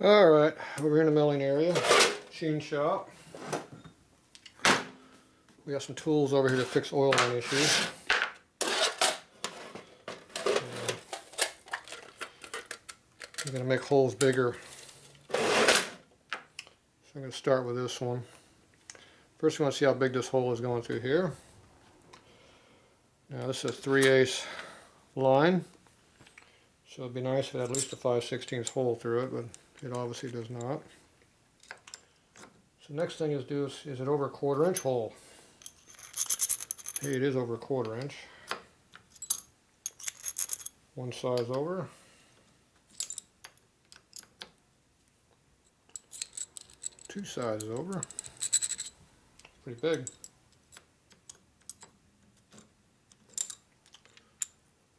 Alright, over here in the milling area, machine shop. We got some tools over here to fix oil line issues. I'm going to make holes bigger. So I'm going to start with this one. First we want to see how big this hole is going through here. Now this is a 3/8 line. So it'd be nice if it had at least a 5/16 hole through it, but it obviously does not. So next thing is it over a 1/4 inch hole? Hey, it is over a 1/4 inch. One size over. Two sizes over. Pretty big.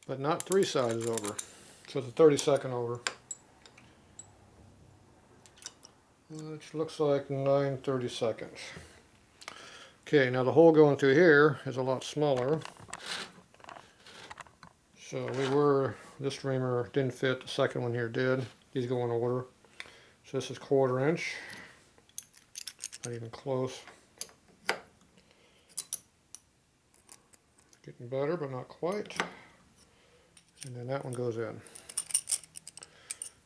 But not 3 sizes over. So it's a 32nd over. Which looks like 9/32. Okay, now the hole going through here is a lot smaller. So this reamer didn't fit, the second one here did. These go in order. So this is 1/4 inch. Not even close. Getting better, but not quite. And then that one goes in.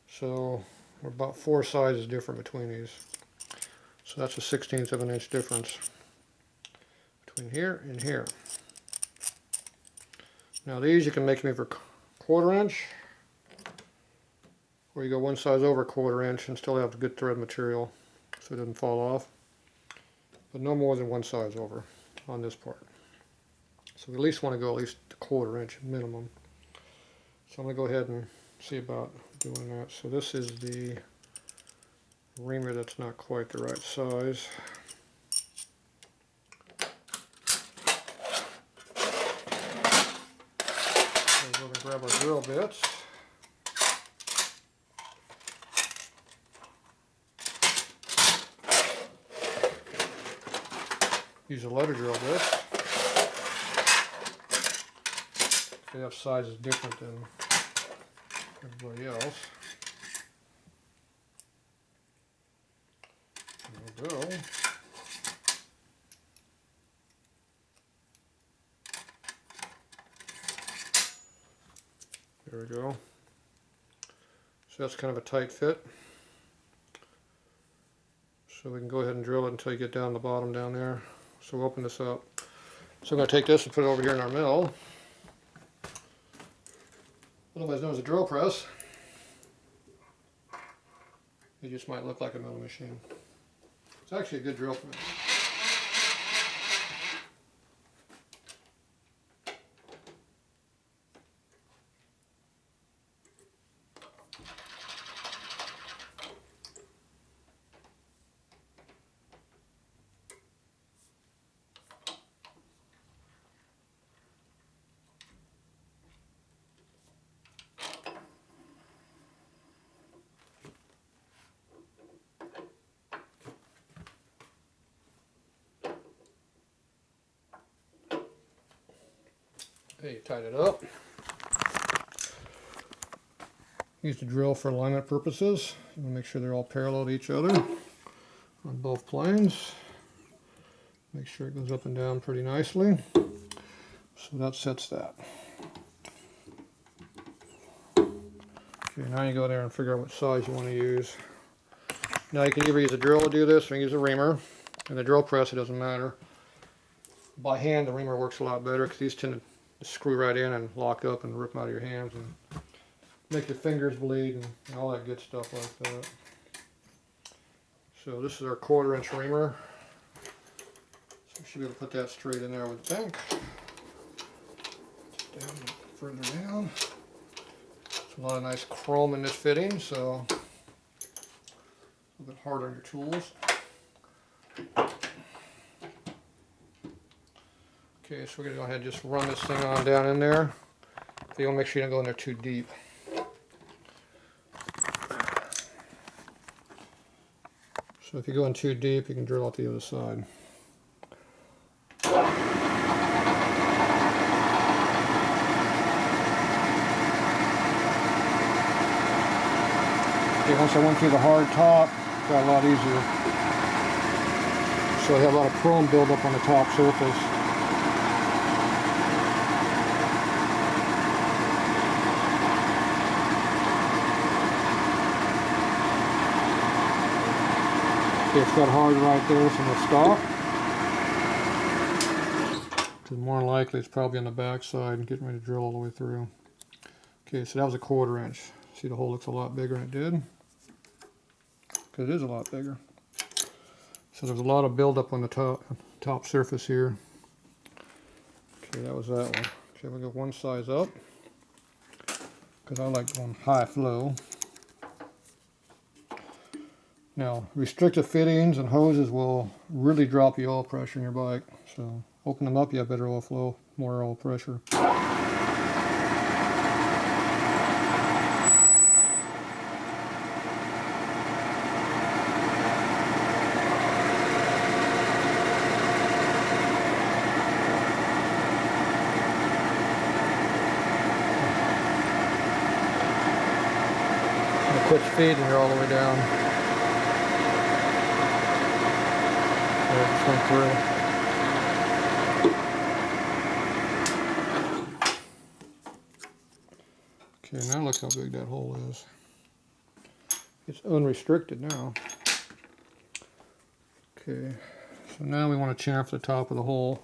So we're about 4 sizes different between these. So that's a 1/16 of an inch difference between here and here. Now these you can make them for 1/4 inch, or you go one size over 1/4 inch and still have good thread material so it doesn't fall off. But no more than one size over on this part. So we at least want to go at least a 1/4 inch minimum. So I'm going to go ahead and see about doing that. So this is the reamer that's not quite the right size. So we're going to grab our drill bits. Use a letter drill bit. They have sizes different than everybody else. There we go. There we go. So that's kind of a tight fit. So we can go ahead and drill it until you get down the bottom down there. So we'll open this up. So I'm going to take this and put it over here in our mill. Otherwise known as a drill press. It just might look like a milling machine. It's actually a good drill press. Okay, you tighten it up. Use the drill for alignment purposes. You want to make sure they're all parallel to each other on both planes. Make sure it goes up and down pretty nicely. So that sets that. Okay, now you go there and figure out what size you want to use. Now you can either use a drill to do this or use a reamer. And the drill press, it doesn't matter. By hand, the reamer works a lot better because these tend to screw right in and lock up and rip them out of your hands and make your fingers bleed and all that good stuff like that. So this is our 1/4 inch reamer. So we should be able to put that straight in there, I would think. Down, further down. There's a lot of nice chrome in this fitting, so a little bit hard on your tools. Okay, so we're going to go ahead and just run this thing on down in there. You want to make sure you don't go in there too deep. So if you go in too deep, you can drill out the other side. Okay, once I went through the hard top, it got a lot easier. So I have a lot of chrome buildup on the top surface. Okay, it's got hard right there, so I'm going to stop. Because more than likely it's probably on the back side and getting ready to drill all the way through. Okay, so that was a 1/4 inch. See, the hole looks a lot bigger than it did. Because it is a lot bigger. So there's a lot of buildup on the top surface here. Okay, that was that one. Okay, we'll go one size up. Because I like going high flow. Now, restrictive fittings and hoses will really drop the oil pressure in your bike. So, open them up, you have better oil flow, more oil pressure. And it quits feeding her all the way down. There, it just went through. Okay, now look how big that hole is. It's unrestricted now. Okay, so now we want to chamfer the top of the hole.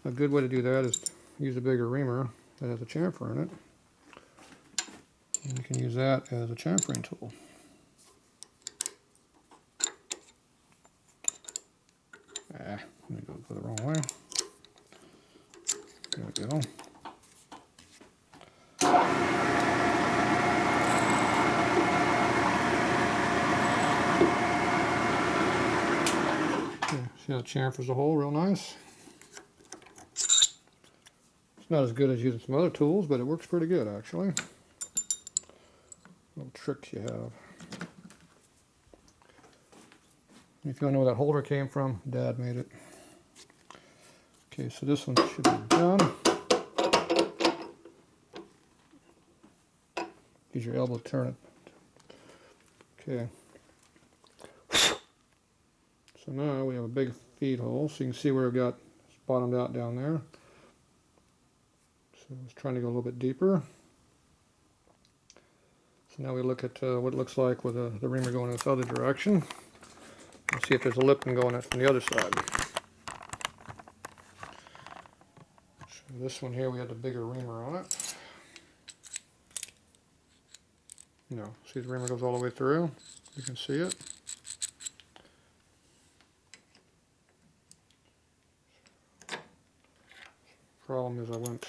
A good way to do that is to use a bigger reamer that has a chamfer in it. And you can use that as a chamfering tool. Let me go the wrong way. There we go. Okay, see how it chamfers the hole real nice? It's not as good as using some other tools, but it works pretty good actually. Little tricks you have. If you want to know where that holder came from, Dad made it. Okay, so this one should be done. Use your elbow to turn it. Okay. So now we have a big feed hole, so you can see where it got bottomed out down there. So I was trying to go a little bit deeper. So now we look at what it looks like with the reamer going in this other direction. And see if there's a lipping going from the other side. So this one here, we had the bigger reamer on it. No, see the reamer goes all the way through. You can see it. Problem is I went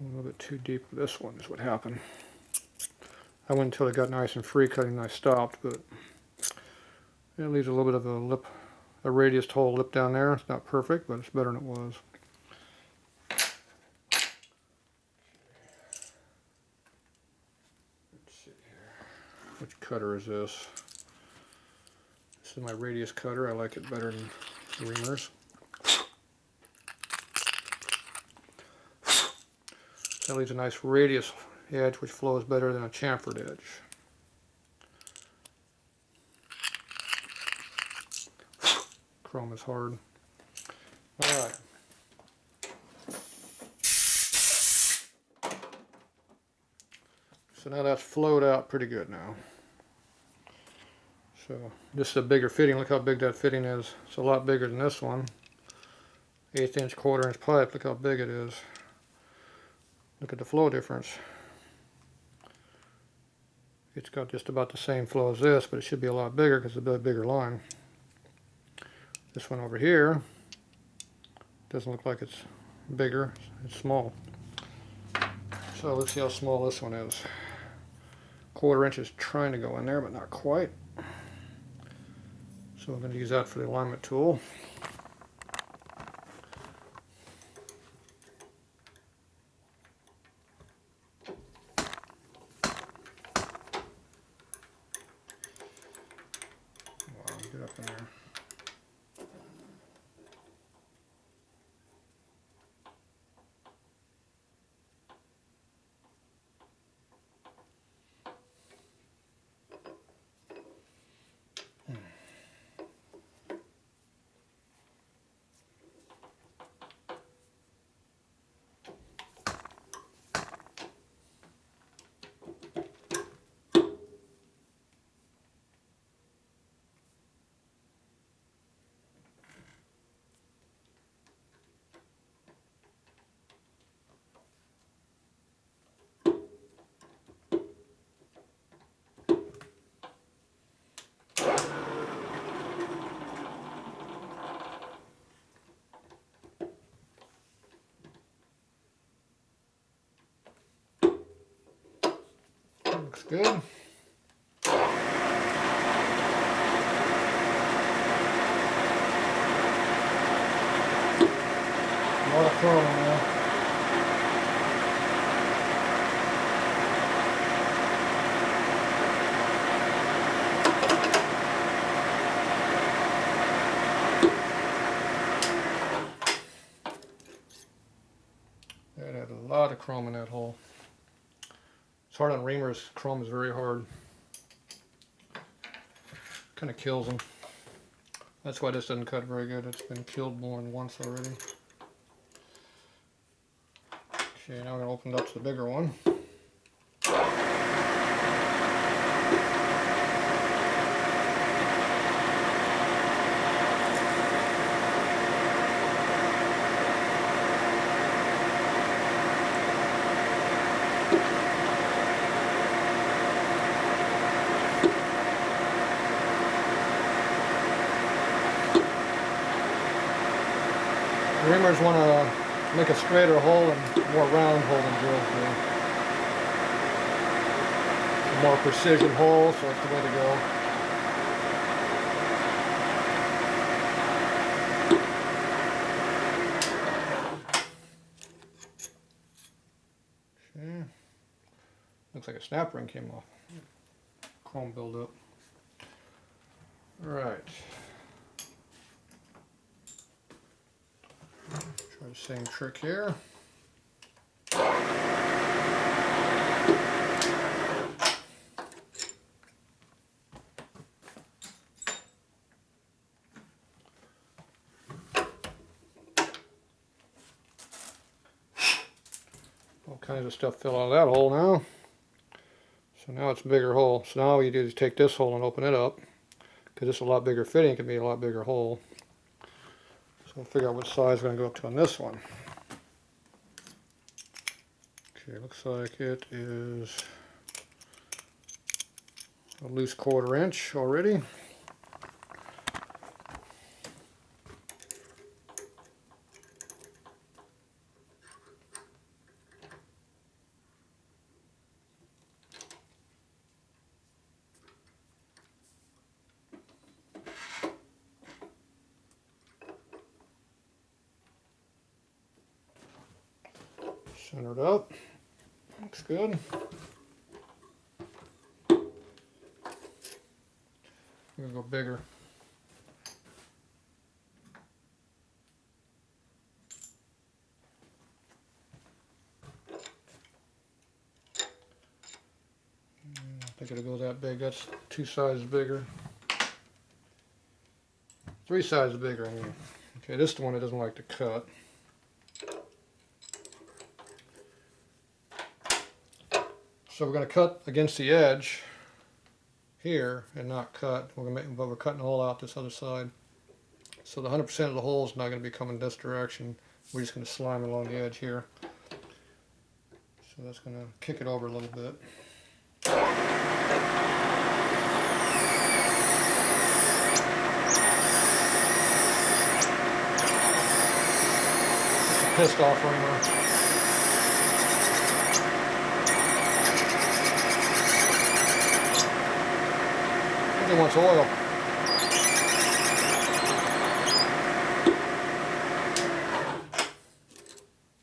a little bit too deep with this one is what happened. I went until it got nice and free cutting and I stopped, but it leaves a little bit of a lip, a radius hole lip down there. It's not perfect, but it's better than it was. Let's see here. Which cutter is this? This is my radius cutter. I like it better than reamers. That leaves a nice radius edge which flows better than a chamfered edge. Chrome is hard. Alright. So now that's flowed out pretty good now. So this is a bigger fitting. Look how big that fitting is. It's a lot bigger than this one. 1/8 inch, 1/4 inch pipe. Look how big it is. Look at the flow difference. It's got just about the same flow as this, but it should be a lot bigger because it's a bigger line. This one over here doesn't look like it's bigger. It's small. So let's see how small this one is. 1/4 inch is trying to go in there, but not quite. So I'm going to use that for the alignment tool. Get up in there. Looks good. A lot of chrome in there. That had a lot of chrome in that hole. It's hard on reamers. Chrome is very hard. Kind of kills them. That's why this doesn't cut very good. It's been killed more than once already. Okay, now we're going to open it up to the bigger one. Reamers want to make a straighter hole and more round hole than drills do. A more precision hole, so that's the way to go. Okay. Looks like a snap ring came off. Chrome buildup. Alright. Try the same trick here. All kinds of stuff fell out of that hole now. So now it's a bigger hole. So now all you do is take this hole and open it up, because it's a lot bigger fitting, it can be a lot bigger hole. So we'll figure out what size we're going to go up to on this one. Okay, looks like it is a loose 1/4 inch already. Centered up. Looks good. I'm going to go bigger. I think it'll go that big. That's 2 sizes bigger. 3 sizes bigger, I mean. Okay, this is the one that doesn't like to cut. So we're going to cut against the edge here and not cut. But we're cutting a hole out this other side. So the 100% of the hole is not going to be coming this direction. We're just going to slime along the edge here. So that's going to kick it over a little bit. It's a pissed off reamer. It wants oil.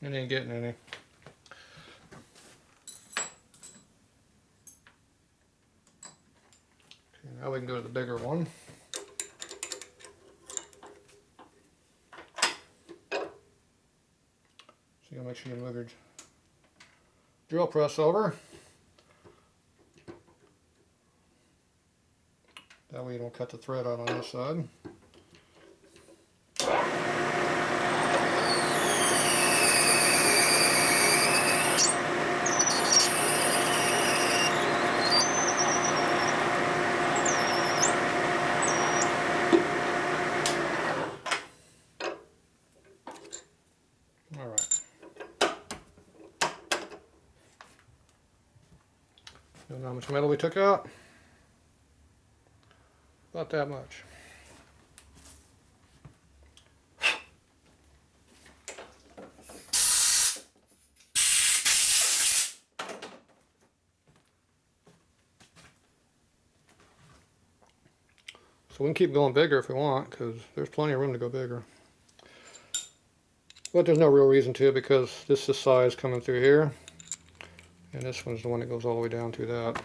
It ain't getting any. Okay, now we can go to the bigger one. So you gotta make sure you move your drill press over. That way you don't cut the thread out on this side. Alright. You know how much metal we took out? About that much. So we can keep going bigger if we want, because there's plenty of room to go bigger. But there's no real reason to, because this is the size coming through here, and this one's the one that goes all the way down through that.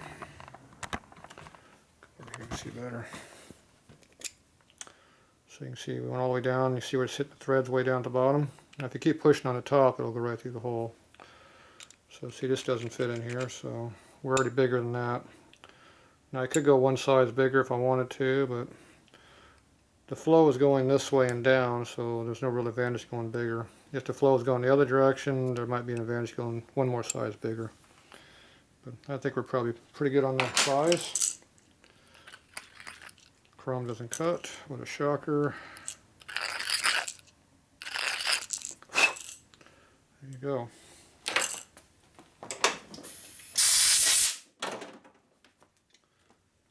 Over here you can see better. So you can see we went all the way down. You see where it's hitting the threads way down at the bottom. Now if you keep pushing on the top, it'll go right through the hole. So see, this doesn't fit in here, so we're already bigger than that. Now I could go one size bigger if I wanted to, but the flow is going this way and down, so there's no real advantage going bigger. If the flow is going the other direction, there might be an advantage going one more size bigger. But I think we're probably pretty good on that size. Chrome doesn't cut. What a shocker. There you go.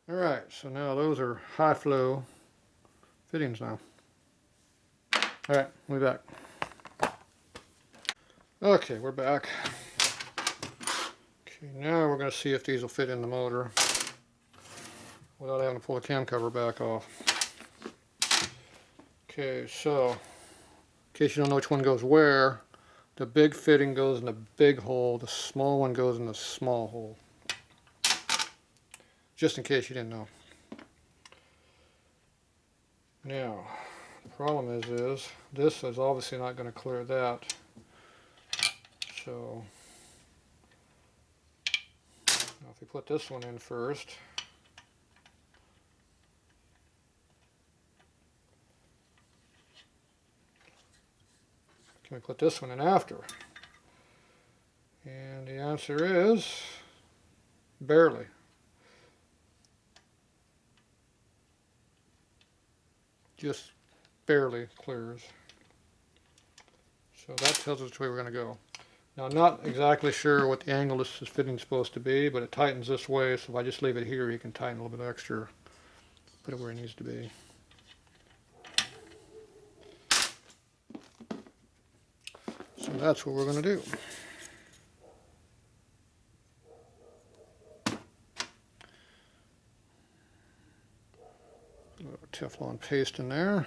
Alright, so now those are high flow fittings now. Alright, we'll be back. Okay, we're back. Okay, now we're going to see if these will fit in the motor without having to pull the cam cover back off. Okay, so in case you don't know which one goes where, the big fitting goes in the big hole, the small one goes in the small hole. Just in case you didn't know. Now, the problem is this is obviously not going to clear that. So, now if we put this one in first, can we put this one in after? And the answer is barely. Just barely clears. So that tells us which way we're going to go. Now I'm not exactly sure what the angle this is fitting is supposed to be, but it tightens this way, so if I just leave it here, he can tighten a little bit extra, put it where it needs to be. So that's what we're going to do. A little Teflon paste in there.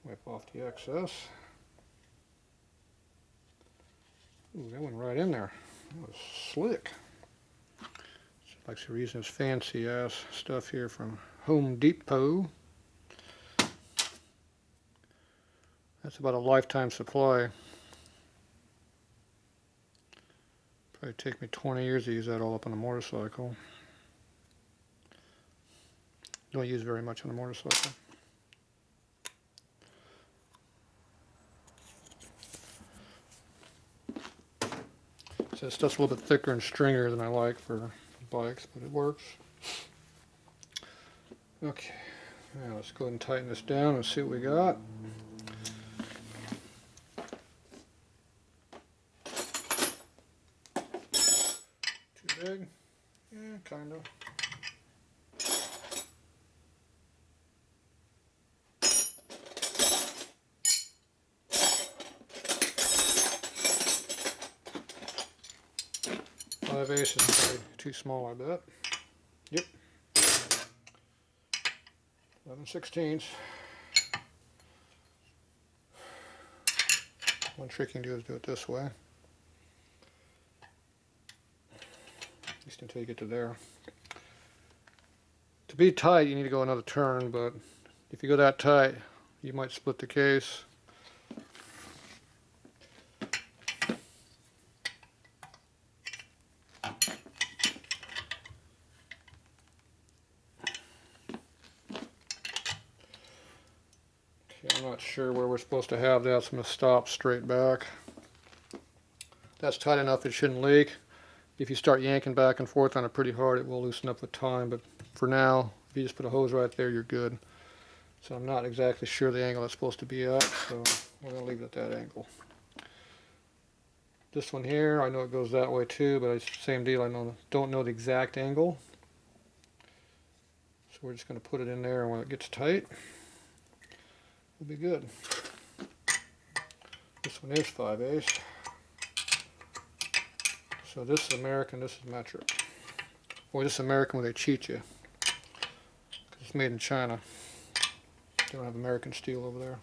Wipe off the excess. Ooh, that went right in there. That was slick. Like they're using this fancy ass stuff here from Home Depot. That's about a lifetime supply. Probably take me 20 years to use that all up on a motorcycle. Don't use very much on a motorcycle. So this stuff's a little bit thicker and stringier than I like for bikes, but it works. Okay, now let's go ahead and tighten this down and see what we got. Too big? Yeah, kind of. Five eighths is probably too small, I bet. Yep. 11/16. One trick you can do is do it this way. At least until you get to there. To be tight, you need to go another turn, but if you go that tight, you might split the case. I'm not sure where we're supposed to have that, so I'm going to stop straight back. That's tight enough it shouldn't leak. If you start yanking back and forth on it pretty hard, it will loosen up with time, but for now, if you just put a hose right there, you're good. So I'm not exactly sure the angle it's supposed to be at, so we're going to leave it at that angle. This one here, I know it goes that way too, but it's the same deal. I don't know the exact angle. So we're just going to put it in there, and when it gets tight, will be good. This one is 5/8. So this is American, this is metric. Or this is American where they cheat you. It's made in China. They don't have American steel over there.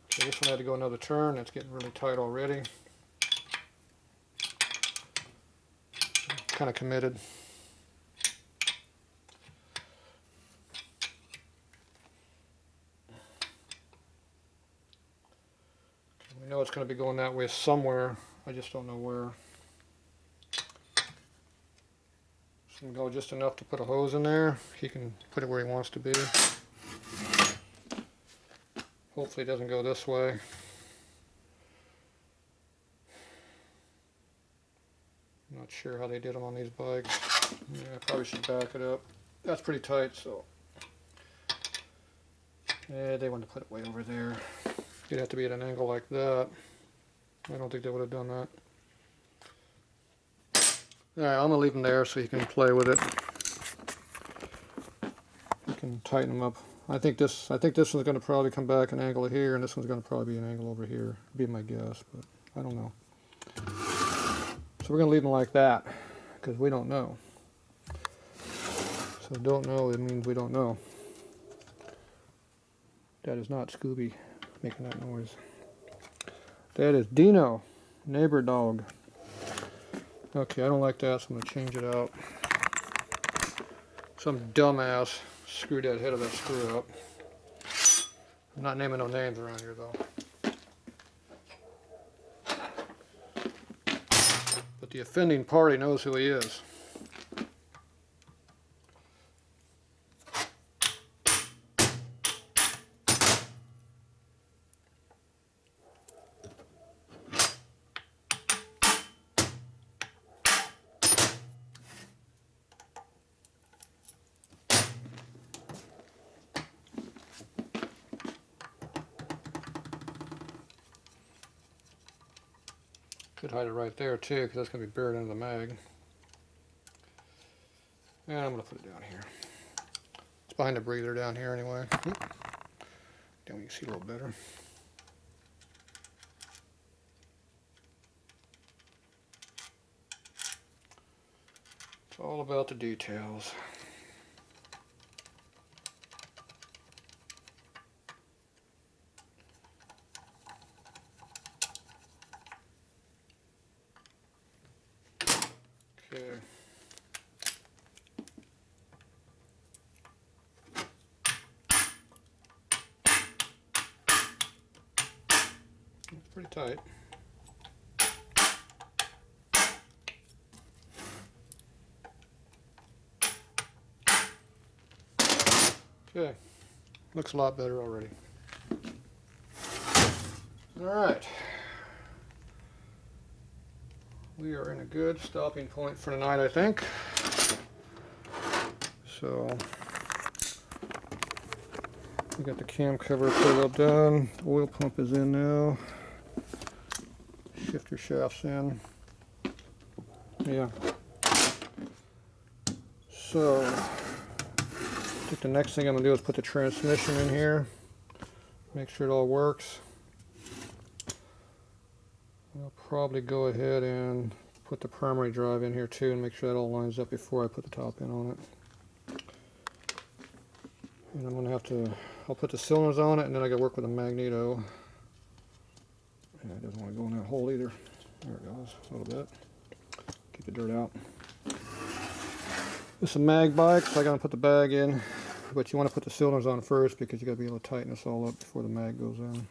So this one had to go another turn. It's getting really tight already. Kind of committed. We know it's going to be going that way somewhere. I just don't know where. So I'm going to go just enough to put a hose in there. He can put it where he wants to be. Hopefully it doesn't go this way. I'm not sure how they did them on these bikes. Yeah, I probably should back it up. That's pretty tight, so. Yeah, they wanted to put it way over there. You'd have to be at an angle like that. I don't think they would have done that. Alright, I'm going to leave them there so you can play with it. You can tighten them up. I think this one's going to probably come back an angle here, and this one's going to probably be an angle over here. Be my guess, but I don't know. So we're going to leave them like that, because we don't know. So don't know, it means we don't know. That is not Scooby making that noise. That is Dino, neighbor dog. Okay, I don't like that, so I'm going to change it out. Some dumbass screwed that head of that screw up. I'm not naming no names around here, though. But the offending party knows who he is. Could hide it right there too, because that's going to be buried into the mag. And I'm going to put it down here. It's behind the breather down here anyway. Then we can see a little better. It's all about the details. Okay. It's pretty tight. Okay. Looks a lot better already. All right. We are in a good stopping point for tonight, I think. So, we got the cam cover pretty well done. The oil pump is in now. Shifter shaft's in. Yeah. So, I think the next thing I'm going to do is put the transmission in here. Make sure it all works. I'll probably go ahead and put the primary drive in here too and make sure that all lines up before I put the top end on it. And I'm going to have to, I'll put the cylinders on it and then I got to work with a magneto. Yeah, it doesn't want to go in that hole either. There it goes, a little bit. Keep the dirt out. This is a mag bike, so I got to put the bag in. But you want to put the cylinders on first because you got to be able to tighten this all up before the mag goes in.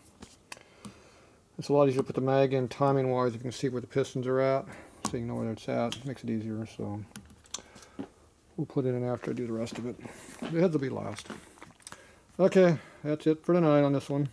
It's a lot easier to put the mag in timing wise. You can see where the pistons are at, so you know where it's at. It makes it easier, so we'll put it in after I do the rest of it. The heads will be last. Okay, that's it for tonight on this one.